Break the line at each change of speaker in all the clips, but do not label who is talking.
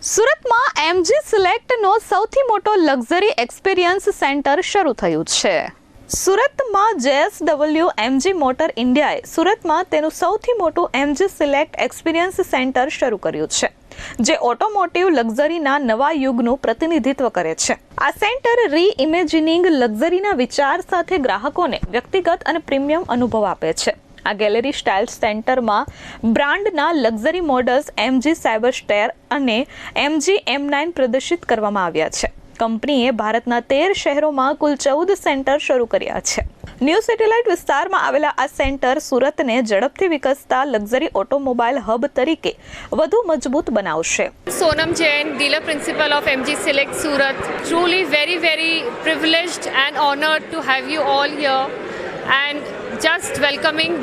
સુરતમાં એમજી સિલેક્ટનો સૌથી મોટો લક્ઝરી એક્સપિરિયન્સ સેન્ટર શરૂ થયું છે. સુરતમાં JSW એમજી મોટર ઇન્ડિયાએ સુરતમાં તેનું સૌથી મોટું એમજી સિલેક્ટ એક્સપિરિયન્સ સેન્ટર શરૂ કર્યું છે, જે ઓટોમોટિવ લક્ઝરીના નવા યુગનું પ્રતિનિધિત્વ કરે છે. આ સેન્ટર રી-ઇમેજિનિંગ લક્ઝરીના વિચાર સાથે ગ્રાહકોને વ્યક્તિગત અને પ્રીમિયમ અનુભવ આપે છે. આ ગેલેરી સ્ટાઇલ સેન્ટરમાં બ્રાન્ડના લક્ઝરી મોડલ્સ એમજી સાયબરસ્ટર અને એમજી M9 પ્રદર્શિત કરવામાં આવ્યા છે. કંપનીએ ભારતના 13 શહેરોમાં કુલ 14 સેન્ટર શરૂ કર્યા છે. ન્યૂ સેટેલાઇટ વિસ્તારમાં આવેલા આ સેન્ટર સુરતને ઝડપથી વિકસતા લક્ઝરી ઓટોમોબાઈલ હબ તરીકે વધુ મજબૂત બનાવશે.
Sonam Jain, dealer principal of MG Select Surat. Truly very privileged and honored to have you all here and just welcoming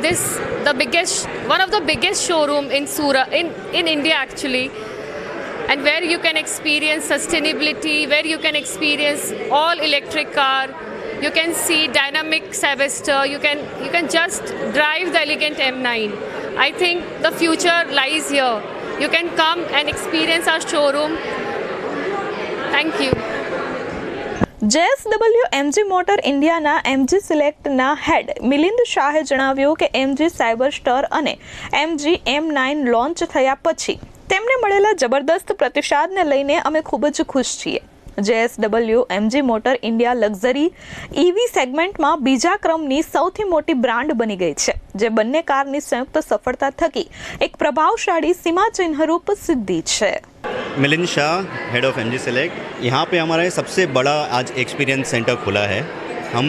one of the biggest showroom in Surat, in India actually, and where you can experience sustainability, where you can experience all electric car, you can see dynamic Cyberster, you can just drive the elegant M9. I think the future lies here. You can come and experience our showroom. Thank you.
JSW MG Motor ઇન્ડિયાના MG સિલેક્ટના head Milind શાહે જણાવ્યું કે MG સાયબરસ્ટર અને MG M9 launch થયા પછી તેમને મળેલા જબરદસ્ત પ્રતિસાદને લઈને અમે ખૂબ જ ખુશ છીએ. JSW MG Motor India luxury EV સેગમેન્ટમાં બીજા ક્રમની સૌથી મોટી બ્રાન્ડ બની ગઈ છે, જે બંને કારની સંયુક્ત સફળતા થકી એક પ્રભાવશાળી સીમાચિહ્નરૂપ સિદ્ધિ છે.
Milind Shah, head of MG select. यहाँ पे हमारा सबसे बड़ा आज एक्सपीरियंस सेंटर खुला है. हम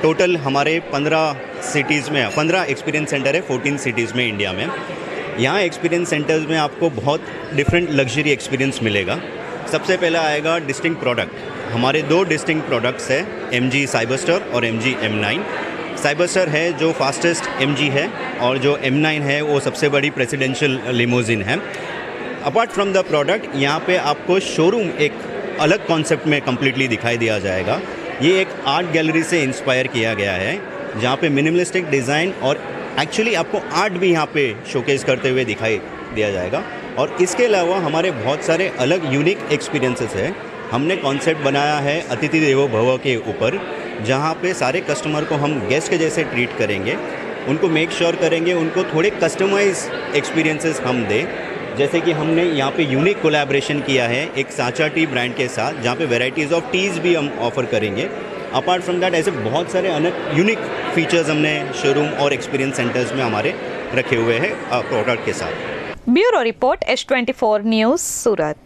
टोटल हमारे 15 सिटीज़ में 15 एक्सपीरियंस सेंटर है 14 सिटीज़ में इंडिया में. यहाँ एक्सपीरियंस सेंटर्स में आपको बहुत डिफरेंट लग्जरी एक्सपीरियंस मिलेगा. सबसे पहला आएगा डिस्टिंक्ट प्रोडक्ट. हमारे 2 डिस्टिंक्ट प्रोडक्ट्स है एमजी साइबरस्टर और एमजी M9. साइबरस्टर है जो फास्टेस्ट एमजी है और जो M9 है वो सबसे बड़ी प्रेसिडेंशियल लिमोजिन है. अपार्ट फ्रॉम द प्रोडक्ट यहाँ पे आपको शोरूम एक अलग कॉन्सेप्ट में कम्प्लीटली दिखाई दिया जाएगा. ये एक आर्ट गैलरी से इंस्पायर किया गया है, जहाँ पे मिनिमलिस्टिक डिज़ाइन और एक्चुअली आपको आर्ट भी यहाँ पे शोकेस करते हुए दिखाई दिया जाएगा. और इसके अलावा हमारे बहुत सारे अलग यूनिक एक्सपीरियंसेस हैं. हमने कॉन्सेप्ट बनाया है अतिथि देवो भव के ऊपर, जहाँ पे सारे कस्टमर को हम गेस्ट के जैसे ट्रीट करेंगे. उनको मेक श्योर करेंगे उनको थोड़े कस्टमाइज एक्सपीरियंसेस हम दें. जैसे कि हमने यहाँ पे यूनिक कोलैबोरेशन किया है एक साचा टी ब्रांड के साथ, जहाँ पे वेराइटीज़ ऑफ टीज़ भी हम ऑफ़र करेंगे. अपार्ट फ्रॉम दैट ऐसे बहुत सारे अनेक यूनिक फीचर्स हमने शोरूम और एक्सपीरियंस सेंटर्स में हमारे रखे हुए हैं प्रोडक्ट के साथ.
ब्यूरो रिपोर्ट S24 न्यूज़, सूरत.